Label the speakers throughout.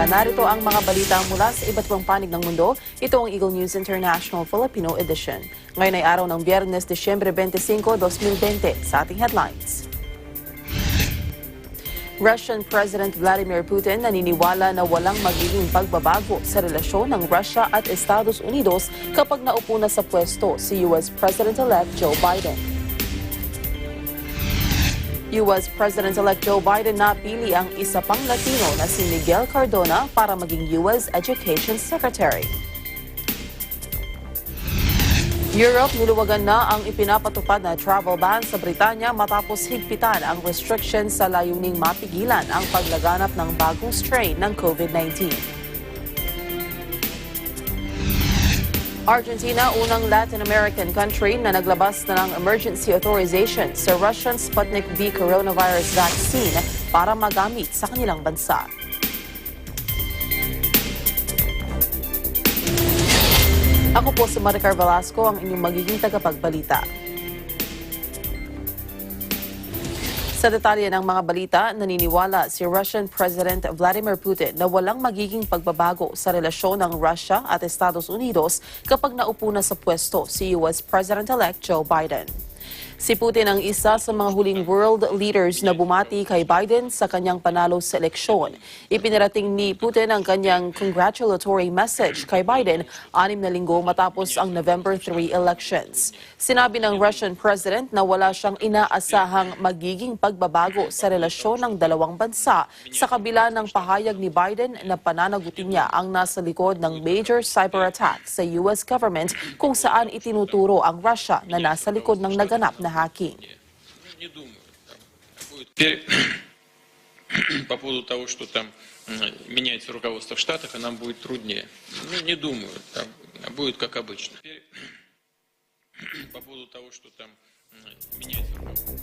Speaker 1: narito ang mga balita mula sa iba't ibang panig ng mundo. Ito ang Eagle News International Filipino Edition. Ngayon ay araw ng Biyernes, Disyembre 25, 2020. Sa ating headlines. Russian President Vladimir Putin naniniwala na walang magiging pagbabago sa relasyon ng Russia at Estados Unidos kapag naupo na sa pwesto si US President-elect Joe Biden. US President-elect Joe Biden napili ang isa pang Latino na si Miguel Cardona para maging US Education Secretary. Europe, niluwagan na ang ipinapatupad na travel ban sa Britanya matapos higpitan ang restrictions sa layuning mapigilan ang paglaganap ng bagong strain ng COVID-19. Argentina, unang Latin American country na naglabas na ng emergency authorization sa Russian Sputnik V coronavirus vaccine para magamit sa kanilang bansa. Ako po si Maricar Velasco, ang inyong magiging tagapagbalita. Sa detalye ng mga balita, naniniwala si Russian President Vladimir Putin na walang magiging pagbabago sa relasyon ng Russia at Estados Unidos kapag naupo na sa pwesto si US President-elect Joe Biden. Si Putin ang isa sa mga huling world leaders na bumati kay Biden sa kanyang panalo sa eleksyon. Ipinarating ni Putin ang kanyang congratulatory message kay Biden 6 na linggo matapos ang November 3 elections. Sinabi ng Russian President na wala siyang inaasahang magiging pagbabago sa relasyon ng dalawang bansa sa kabila ng pahayag ni Biden na pananagutin niya ang nasa likod ng major cyber attack sa US government kung saan itinuturo ang Russia na nasa likod ng naganap na hacking.
Speaker 2: Теперь по поводу того, что там меняется руководство в Штатах, и нам будет труднее. Ну, не думаю, там будет как обычно. Теперь по поводу того, что там меняется руководство.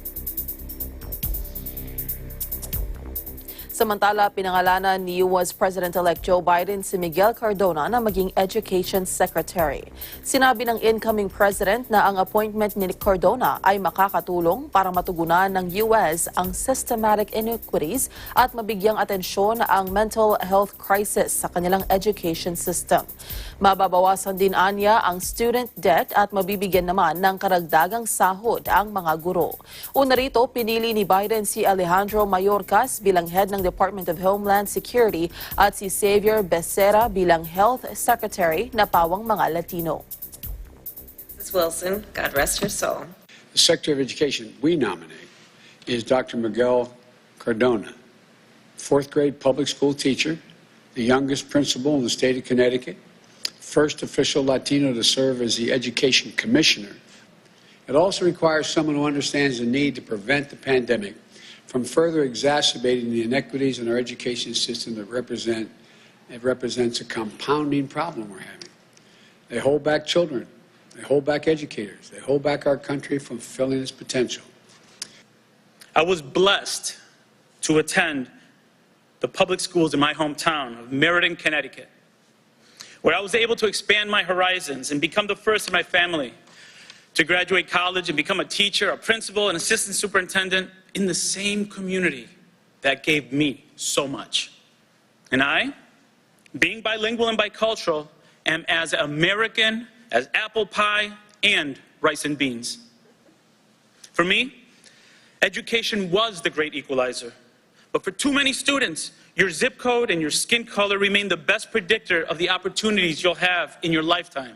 Speaker 1: Samantala, pinangalanan ni US President-elect Joe Biden si Miguel Cardona na maging Education Secretary. Sinabi ng incoming President na ang appointment ni Cardona ay makakatulong para matugunan ng US ang systematic inequities at mabigyang atensyon ang mental health crisis sa kanilang education system. Mababawasan din anya ang student debt at mabibigyan naman ng karagdagang sahod ang mga guro. Una rito, pinili ni Biden si Alejandro Mayorkas bilang head ng Department of Homeland Security at si Xavier Becerra bilang Health Secretary na pawang mga Latino.
Speaker 3: Ms. Wilson, God rest her soul.
Speaker 4: The Secretary of Education we nominate is Dr. Miguel Cardona, fourth grade public school teacher, the youngest principal in the state of Connecticut, first official Latino to serve as the Education Commissioner. It also requires someone who understands the need to prevent the pandemic from further exacerbating the inequities in our education system that represents a compounding problem we're having. They hold back children, they hold back educators, they hold back our country from fulfilling its potential.
Speaker 5: I was blessed to attend the public schools in my hometown of Meriden, Connecticut, where I was able to expand my horizons and become the first in my family to graduate college and become a teacher, a principal, and assistant superintendent in the same community that gave me so much. And I, being bilingual and bicultural, am as American as apple pie and rice and beans. For me, education was the great equalizer. But for too many students, your zip code and your skin color remain the best predictor of the opportunities you'll have in your lifetime.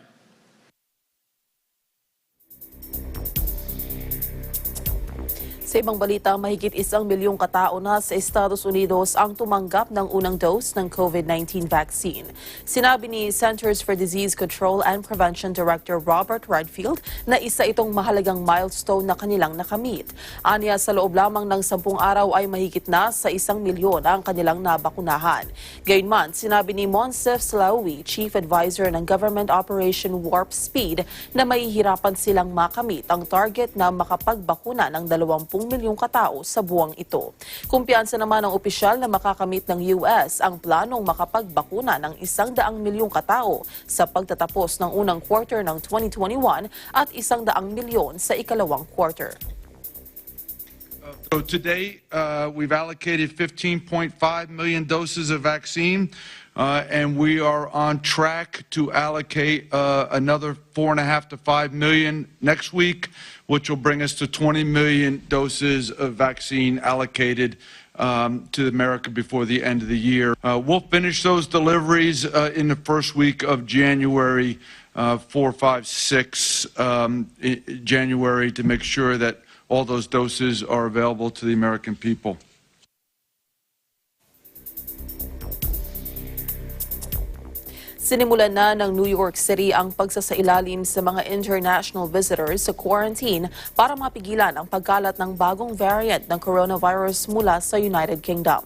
Speaker 1: Sa ibang balita, mahigit 1 milyong katao na sa Estados Unidos ang tumanggap ng unang dose ng COVID-19 vaccine. Sinabi ni Centers for Disease Control and Prevention Director Robert Redfield na isa itong mahalagang milestone na kanilang nakamit. Aniya, sa loob lamang ng 10 araw ay mahigit na sa 1 milyon ang kanilang nabakunahan. Gayunman, sinabi ni Monsef Slaoui, Chief Advisor ng Government Operation Warp Speed, na mahihirapan silang makamit ang target na makapagbakuna ng 20 milyong katao sa buwang ito. Kumpiyansa naman ng opisyal na makakamit ng US ang planong makapagbakuna ng 100 milyong katao sa pagtatapos ng unang quarter ng 2021 at 100 milyon sa ikalawang quarter.
Speaker 6: So today, we've allocated 15.5 million doses of vaccine, and we are on track to allocate another 4.5 to 5 million next week, which will bring us to 20 million doses of vaccine allocated to America before the end of the year. We'll finish those deliveries in the first week of January, 4, 5, 6 January, to make sure that all those doses are available to the American people.
Speaker 1: Sinimulan na ng New York City ang pagsasailalim sa mga international visitors sa quarantine para mapigilan ang pagkalat ng bagong variant ng coronavirus mula sa United Kingdom.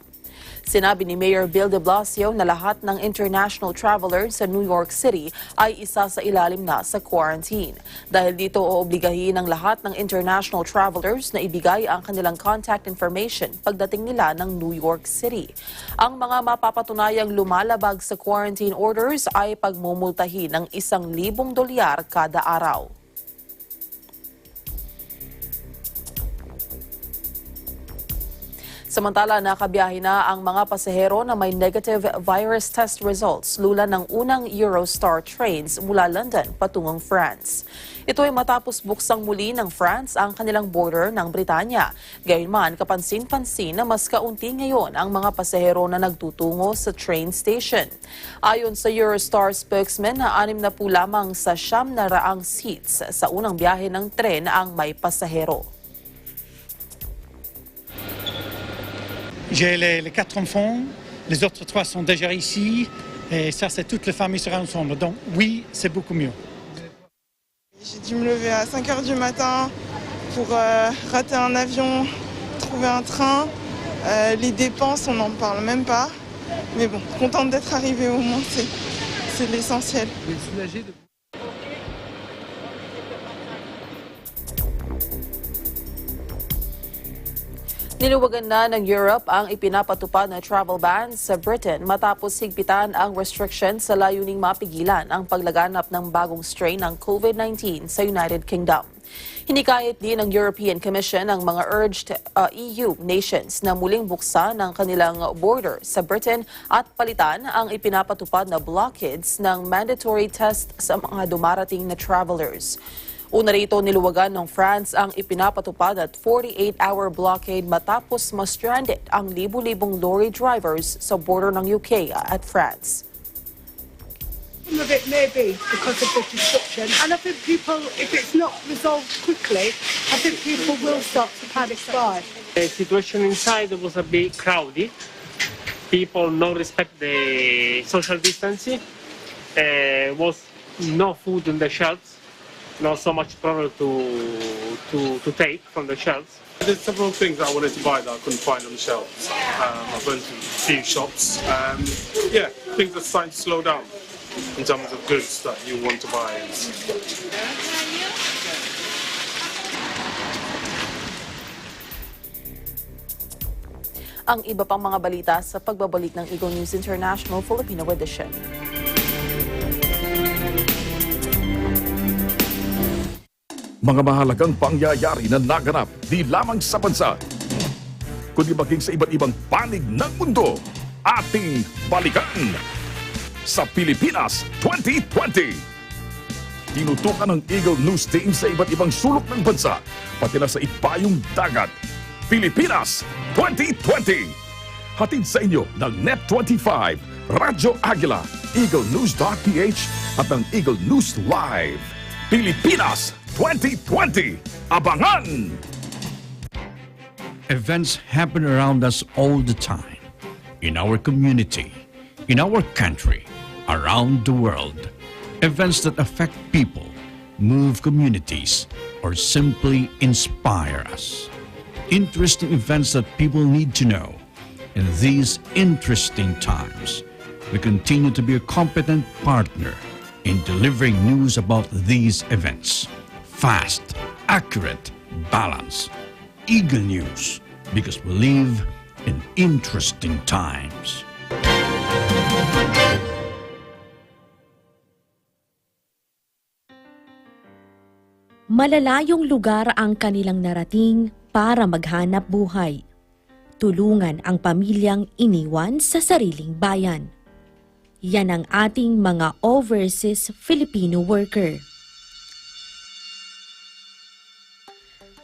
Speaker 1: Sinabi ni Mayor Bill de Blasio na lahat ng international travelers sa New York City ay isa sa ilalim na sa quarantine. Dahil dito, oobligahin ng lahat ng international travelers na ibigay ang kanilang contact information pagdating nila ng New York City. Ang mga mapapatunayang lumalabag sa quarantine orders ay pagmumultahin ng $1,000 kada araw. Samantala, nakabiyahe na ang mga pasahero na may negative virus test results lula ng unang Eurostar trains mula London patungong France. Ito ay matapos buksang muli ng France ang kanilang border ng Britanya. Gayunman, kapansin-pansin na mas kaunti ngayon ang mga pasahero na nagtutungo sa train station. Ayon sa Eurostar spokesman, 60 lamang sa 900 seats sa unang biyahe ng tren ang may pasahero.
Speaker 7: J'ai les 4 enfants, les autres 3 sont déjà ici, et ça, c'est toute la famille sera ensemble. Donc oui, c'est beaucoup mieux.
Speaker 8: J'ai dû me lever à 5 h du matin pour rater un avion, trouver un train. Les dépenses, on n'en parle même pas. Mais bon, contente d'être arrivée au moins, c'est l'essentiel.
Speaker 1: Niluwagan na ng Europe ang ipinapatupad na travel ban sa Britain matapos higpitan ang restrictions sa layuning mapigilan ang paglaganap ng bagong strain ng COVID-19 sa United Kingdom. Hinikayat din ng European Commission ang mga urged EU nations na muling buksan ang kanilang border sa Britain at palitan ang ipinapatupad na blockades ng mandatory test sa mga dumarating na travelers. Una rito, niluwagan ng France ang ipinapatupad at 48-hour blockade matapos ma-stranded ang libu-libong lorry drivers sa border ng UK at France.
Speaker 9: Some of it may be because of the disruption, and I think people, if it's not resolved quickly, I think people will start to panic buy.
Speaker 10: The situation inside was a bit crowded. People not respect the social distancing. Was no food on the shelves. Not so much product to take from the shelves.
Speaker 11: There's several things I wanted to buy that I couldn't find on the shelves. I've been to a few shops. Yeah, things are starting to slow down in terms of goods that you want to buy.
Speaker 1: Ang iba pang mga balita sa pagbabalik ng Eagle News International Filipino Edition.
Speaker 12: Mga mahalagang pangyayari na naganap di lamang sa bansa, kundi maging sa iba't ibang panig ng mundo, ating balikan sa Pilipinas 2020. Tinutukan ng Eagle News Team sa iba't ibang sulok ng bansa, pati na sa ipayong dagat. Pilipinas 2020. Hatid sa inyo ng Net25, Radyo Agila, EagleNews.ph at ng Eagle News Live. Pilipinas 2020. Abangan!
Speaker 13: Events happen around us all the time. In our community, in our country, around the world. Events that affect people, move communities, or simply inspire us. Interesting events that people need to know. In these interesting times, we continue to be a competent partner in delivering news about these events. Fast, accurate, balanced. Eagle News, because we live in interesting times.
Speaker 14: Malalayong lugar ang kanilang narating para maghanap buhay. Tulungan ang pamilyang iniwan sa sariling bayan. Yan ang ating mga overseas Filipino worker.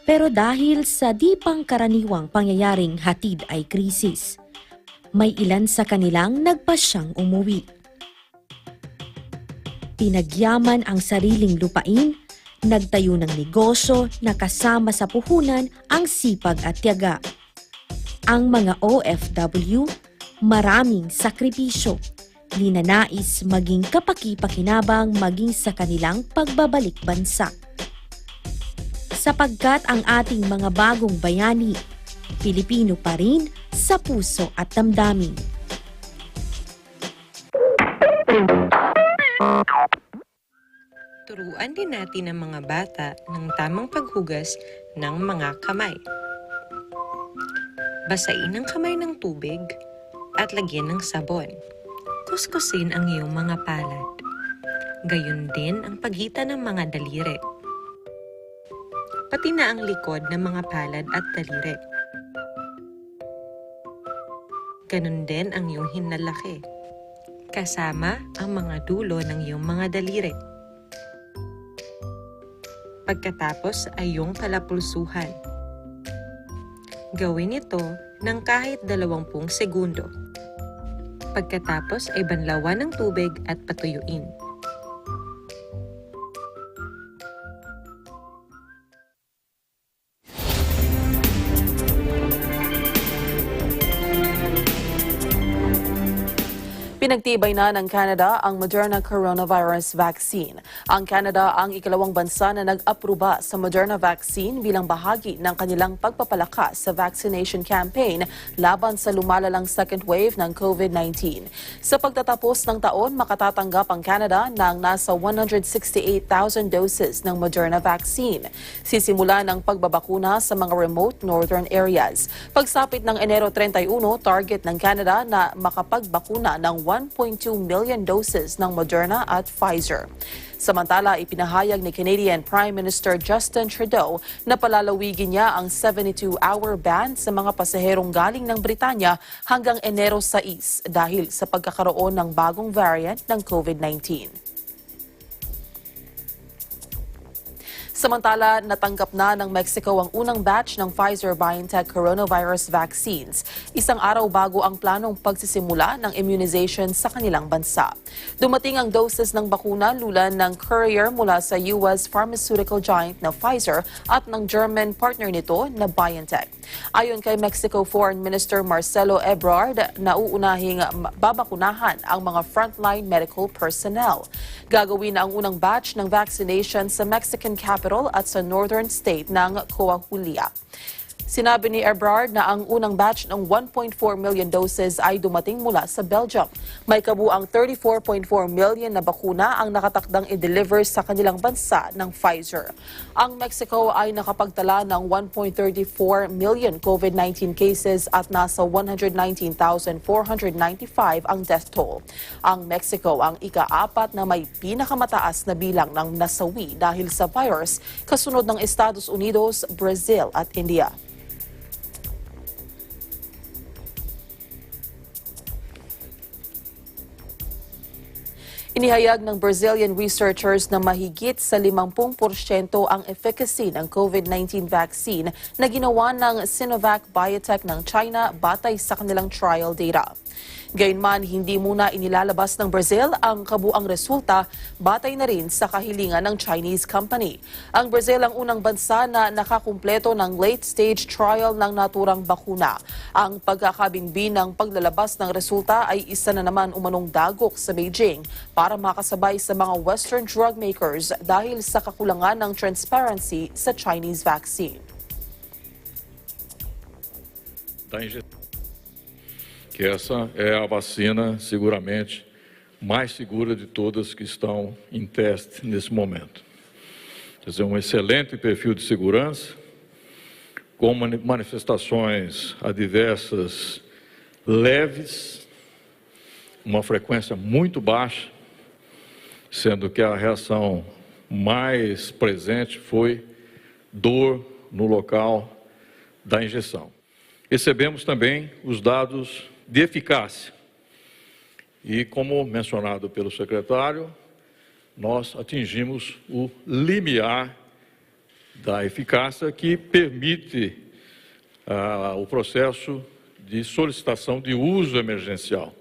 Speaker 14: Pero dahil sa di pangkaraniwang pangyayaring hatid ay krisis, may ilan sa kanilang nagpasyang umuwi. Pinagyaman ang sariling lupain, nagtayo ng negosyo na kasama sa puhunan ang sipag at tiyaga. Ang mga OFW, maraming sakripisyo, ninanais maging kapaki-pakinabang maging sa kanilang pagbabalik bansa. Sapagkat ang ating mga bagong bayani, Pilipino pa rin sa puso at damdamin.
Speaker 15: Turuan din natin ang mga bata ng tamang paghugas ng mga kamay. Basain ang kamay ng tubig at lagyan ng sabon. Kuskusin ang iyong mga palad. Gayon din ang pagitan ng mga daliri. Pati na ang likod ng mga palad at daliri. Ganon din ang iyong hinalaki, kasama ang mga dulo ng iyong mga daliri. Pagkatapos ay iyong palapulsuhan. Gawin ito ng kahit 20 segundo. Pagkatapos ay banlawan ng tubig at patuyuin.
Speaker 1: Pinagtibay na ng Canada ang Moderna coronavirus vaccine. Ang Canada ang ikalawang bansa na nag-aproba sa Moderna vaccine bilang bahagi ng kanilang pagpapalakas sa vaccination campaign laban sa lumalalang second wave ng COVID-19. Sa pagtatapos ng taon, makatatanggap ang Canada ng nasa 168,000 doses ng Moderna vaccine. Sisimula ng pagbabakuna sa mga remote northern areas. Pagsapit ng Enero 31, target ng Canada na makapagbakuna ng 1.2 million doses ng Moderna at Pfizer. Samantala, ipinahayag ni Canadian Prime Minister Justin Trudeau na palalawigin niya ang 72-hour ban sa mga pasaherong galing ng Britanya hanggang Enero 6 dahil sa pagkakaroon ng bagong variant ng COVID-19. Samantala, natanggap na ng Mexico ang unang batch ng Pfizer-BioNTech coronavirus vaccines, isang araw bago ang planong pagsisimula ng immunization sa kanilang bansa. Dumating ang doses ng bakuna lulan ng courier mula sa US pharmaceutical giant na Pfizer at ng German partner nito na BioNTech. Ayon kay Mexico Foreign Minister Marcelo Ebrard, nauunahing babakunahan ang mga frontline medical personnel. Gagawin na ang unang batch ng vaccination sa Mexican capital at sa northern state ng Coahuila. Sinabi ni Ebrard na ang unang batch ng 1.4 million doses ay dumating mula sa Belgium. May kabuang 34.4 million na bakuna ang nakatakdang i-deliver sa kanilang bansa ng Pfizer. Ang Mexico ay nakapagtala ng 1.34 million COVID-19 cases at nasa 119,495 ang death toll. Ang Mexico ang ika-4 na may pinakamataas na bilang ng nasawi dahil sa virus, kasunod ng Estados Unidos, Brazil at India. Inihayag ng Brazilian researchers na mahigit sa 50% ang efficacy ng COVID-19 vaccine na ginawa ng Sinovac Biotech ng China batay sa kanilang trial data. Gayunman, hindi muna inilalabas ng Brazil ang kabuang resulta batay na rin sa kahilingan ng Chinese company. Ang Brazil ang unang bansa na nakakumpleto ng late-stage trial ng naturang bakuna. Ang pagkakabinbin ng paglalabas ng resulta ay isa na naman umanong dagok sa Beijing para makasabay sa mga Western drug makers dahil sa kakulangan ng transparency sa Chinese vaccine.
Speaker 16: Que essa é a vacina seguramente mais segura de todas que estão em teste nesse momento. Quer dizer, um excelente perfil de segurança, com manifestações adversas leves, uma frequência muito baixa, sendo que a reação mais presente foi dor no local da injeção. Recebemos também os dados de eficácia. E, como mencionado pelo secretário, nós atingimos o limiar da eficácia que permite o processo de solicitação de uso emergencial.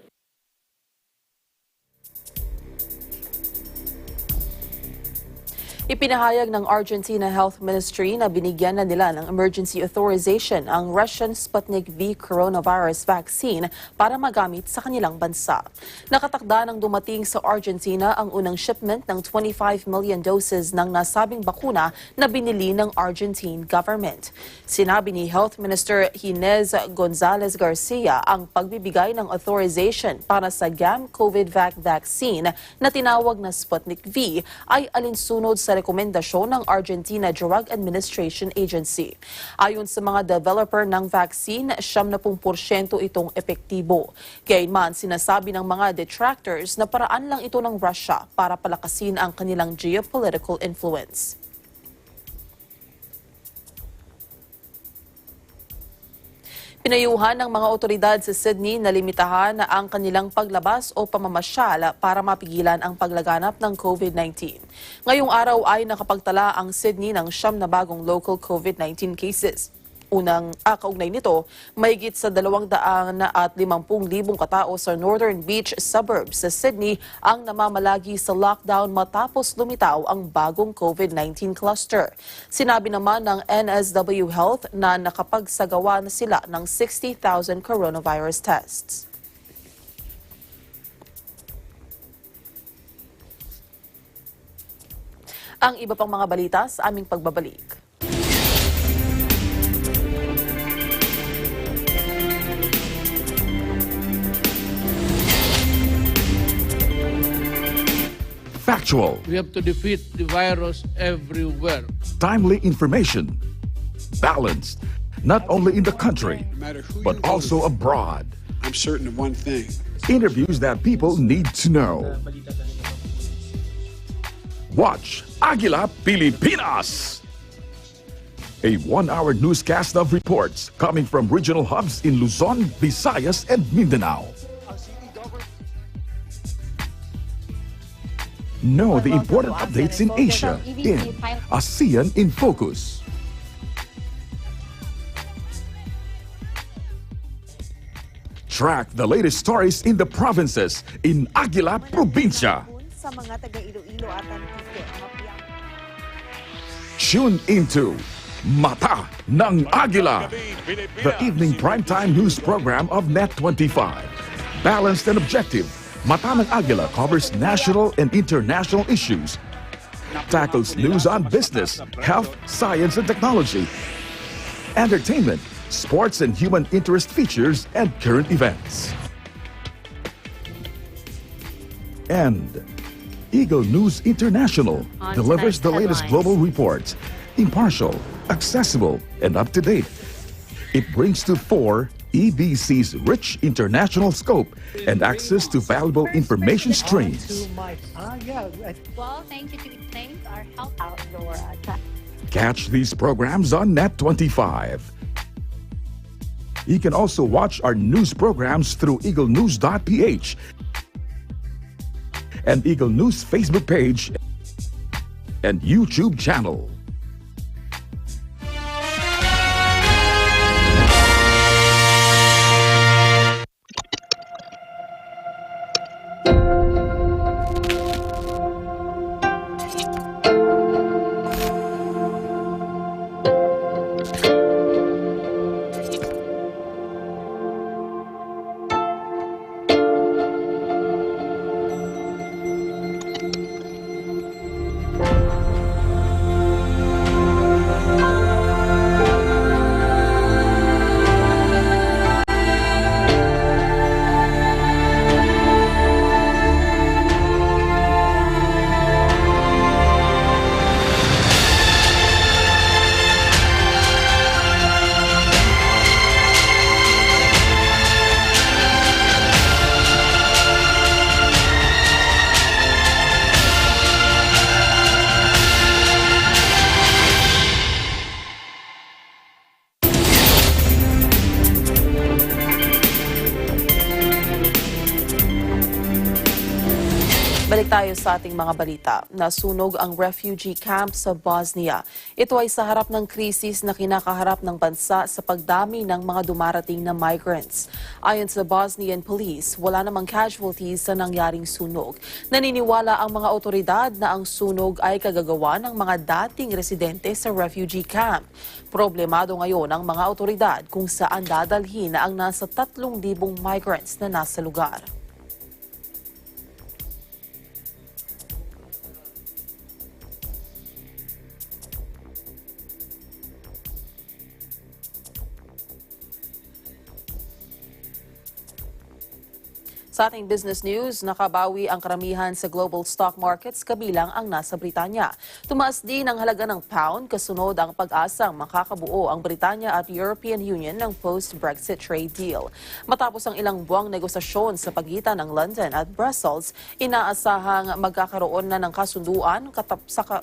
Speaker 1: Ipinahayag ng Argentina Health Ministry na binigyan na nila ng emergency authorization ang Russian Sputnik V coronavirus vaccine para magamit sa kanilang bansa. Nakatakda ng dumating sa Argentina ang unang shipment ng 25 million doses ng nasabing bakuna na binili ng Argentine government. Sinabi ni Health Minister Inez Gonzalez Garcia ang pagbibigay ng authorization para sa GAM-COVID-Vac vaccine na tinawag na Sputnik V ay alinsunod sa rekomendasyon ng Argentina Drug Administration Agency. Ayon sa mga developer ng vaccine, 70% itong epektibo. Gayunman, sinasabi ng mga detractors na paraan lang ito ng Russia para palakasin ang kanilang geopolitical influence. Pinayuhan ng mga otoridad sa Sydney na limitahan ang kanilang paglabas o pamamasyal para mapigilan ang paglaganap ng COVID-19. Ngayong araw ay nakapagtala ang Sydney ng 9 na bagong local COVID-19 cases. Kaugnay nito, mahigit sa 250,000 katao sa Northern Beach suburbs sa Sydney ang namamalagi sa lockdown matapos lumitaw ang bagong COVID-19 cluster. Sinabi naman ng NSW Health na nakapagsagawa na sila ng 60,000 coronavirus tests. Ang iba pang mga balita sa aming pagbabalik.
Speaker 12: Factual.
Speaker 17: We have to defeat the virus everywhere.
Speaker 12: Timely information. Balanced. Not only in the country, but also abroad.
Speaker 4: I'm certain of one thing.
Speaker 12: Interviews that people need to know. Watch Agila Pilipinas. A 1-hour newscast of reports coming from regional hubs in Luzon, Visayas, and Mindanao. Know the important updates in Asia in ASEAN in Focus. Track the latest stories in the provinces in Agila Provincia. Tune into Mata ng Agila, the evening primetime news program of Net25. Balanced and objective, Mata ng Agila covers national and international issues, tackles news on business, health, science, and technology, entertainment, sports and human interest features, and current events. And Eagle News International delivers the latest global reports, impartial, accessible, and up-to-date. It brings to fore EBC's rich international scope and access to valuable information streams.
Speaker 18: Well, thank you to our help outdoor
Speaker 12: Catch these programs on Net25. You can also watch our news programs through eaglenews.ph and Eagle News Facebook page and YouTube channel.
Speaker 1: Balik tayo sa ating mga balita. Nasunog ang refugee camp sa Bosnia. Ito ay sa harap ng krisis na kinakaharap ng bansa sa pagdami ng mga dumarating na migrants. Ayon sa Bosnian police, wala namang casualties sa nangyaring sunog. Naniniwala ang mga otoridad na ang sunog ay kagagawa ng mga dating residente sa refugee camp. Problemado ngayon ang mga otoridad kung saan dadalhin ang nasa 3,000 migrants na nasa lugar. Sa ating business news, nakabawi ang karamihan sa global stock markets kabilang ang nasa Britanya. Tumaas din ang halaga ng pound kasunod ang pag-asang makakabuo ang Britanya at European Union ng post-Brexit trade deal. Matapos ang ilang buwang negosasyon sa pagitan ng London at Brussels, inaasahang magkakaroon na ng kasunduan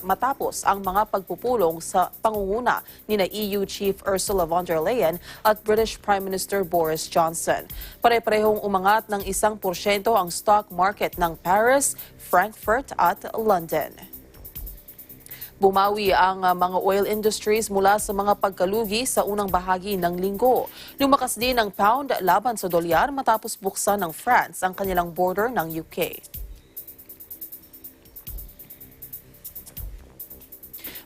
Speaker 1: matapos ang mga pagpupulong sa pangunguna ni EU Chief Ursula von der Leyen at British Prime Minister Boris Johnson. Pare-parehong umangat ng 1% ang stock market ng Paris, Frankfurt at London. Bumawi ang mga oil industries mula sa mga pagkalugi sa unang bahagi ng linggo. Lumakas din ang pound laban sa dolyar matapos buksan ng France ang kanilang border ng UK.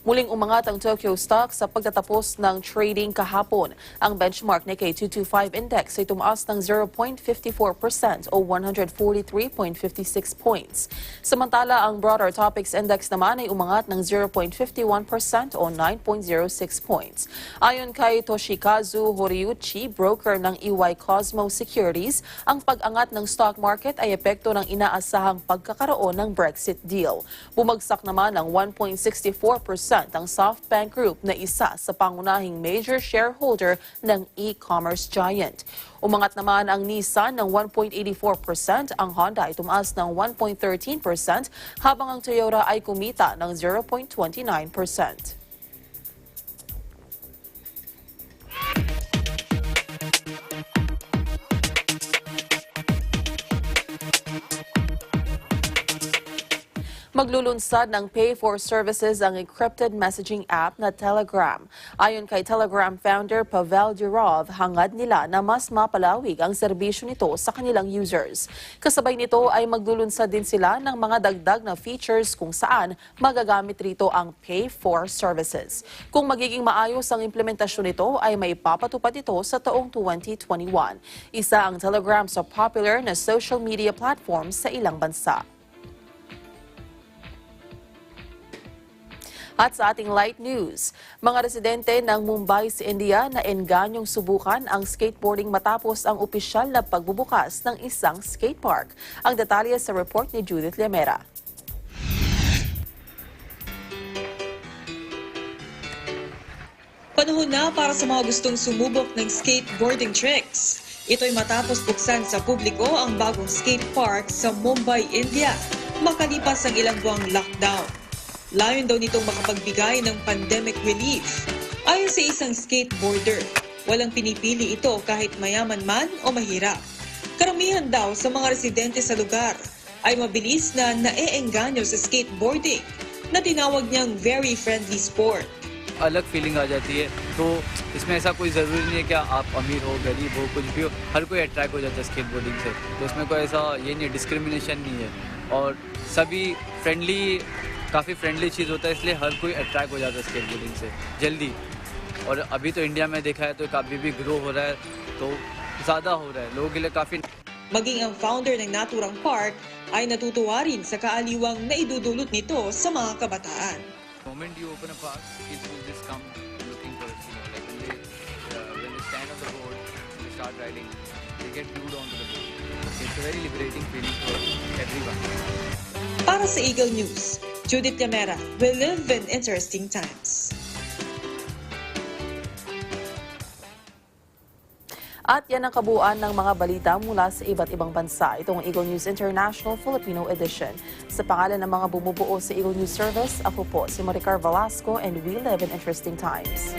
Speaker 1: Muling umangat ang Tokyo stock sa pagtatapos ng trading kahapon. Ang benchmark Nikkei 225 index ay tumaas ng 0.54% o 143.56 points. Samantala, ang broader topics index naman ay umangat ng 0.51% o 9.06 points. Ayon kay Toshikazu Horiuchi, broker ng EY Cosmo Securities, ang pag-angat ng stock market ay epekto ng inaasahang pagkakaroon ng Brexit deal. Bumagsak naman ng 1.64% ang SoftBank Group na isa sa pangunahing major shareholder ng e-commerce giant. Umangat naman ang Nissan ng 1.84%, ang Honda ay tumaas ng 1.13%, habang ang Toyota ay kumita ng 0.29%. Maglulunsad ng Pay for Services ang encrypted messaging app na Telegram. Ayon kay Telegram founder Pavel Durov, hangad nila na mas mapalawig ang serbisyo nito sa kanilang users. Kasabay nito ay maglulunsad din sila ng mga dagdag na features kung saan magagamit rito ang Pay for Services. Kung magiging maayos ang implementasyon nito ay may papatupad ito sa taong 2021. Isa ang Telegram sa popular na social media platforms sa ilang bansa. At sa ating light news, mga residente ng Mumbai sa India na enganyong subukan ang skateboarding matapos ang opisyal na pagbubukas ng isang skatepark. Ang detalye sa report ni Judith Lemera.
Speaker 19: Panahon na para sa mga gustong sumubok ng skateboarding tricks. Ito'y matapos buksan sa publiko ang bagong skatepark sa Mumbai, India, makalipas ang ilang buwang lockdown. Layon daw nitong makapagbigay ng pandemic relief. Ayon sa isang skateboarder, walang pinipili ito kahit mayaman man o mahirap. Karamihan daw sa mga residente sa lugar ay mabilis na naeengganyo sa skateboarding na tinawag niyang very friendly sport.
Speaker 20: अलग फीलिंग आ जाती है तो इसमें ऐसा कोई ज़रूरी नहीं है कि आप अमीर हो गरीब हो कुछ भी हो, हर कोई अट्रैक्ट हो जाता है स्केटबोर्डिंग से। तो इसमें कोई ऐसा ये नहीं है, डिस्क्रिमिनेशन नहीं है और सभी काफ़ी फ्रेंडली चीज़ होता है, इसलिए हर कोई अट्रैक्ट हो जाता है स्केटबोर्डिंग से जल्दी। और अभी तो इंडिया में देखा है तो अभी भी ग्रो हो रहा है, तो ज़्यादा हो रहा है लोगों के लिए काफ़ी।
Speaker 19: Maging ang founder ng naturang park ay natutuwa rin sa kaaliwang na idudulot nito sa mga kabataan.
Speaker 20: The moment you open a park, kids will just come looking for it. Like when they stand on the board, they start riding, they get glued onto the board. It's a very liberating feeling for everyone.
Speaker 19: Para sa Eagle News, Judith Lemera, we live in interesting times.
Speaker 1: At yan ang kabuuan ng mga balita mula sa iba't ibang bansa. Itong Eagle News International Filipino Edition. Sa pangalan ng mga bumubuo sa Eagle News Service, ako po si Maricar Velasco and we live in interesting times.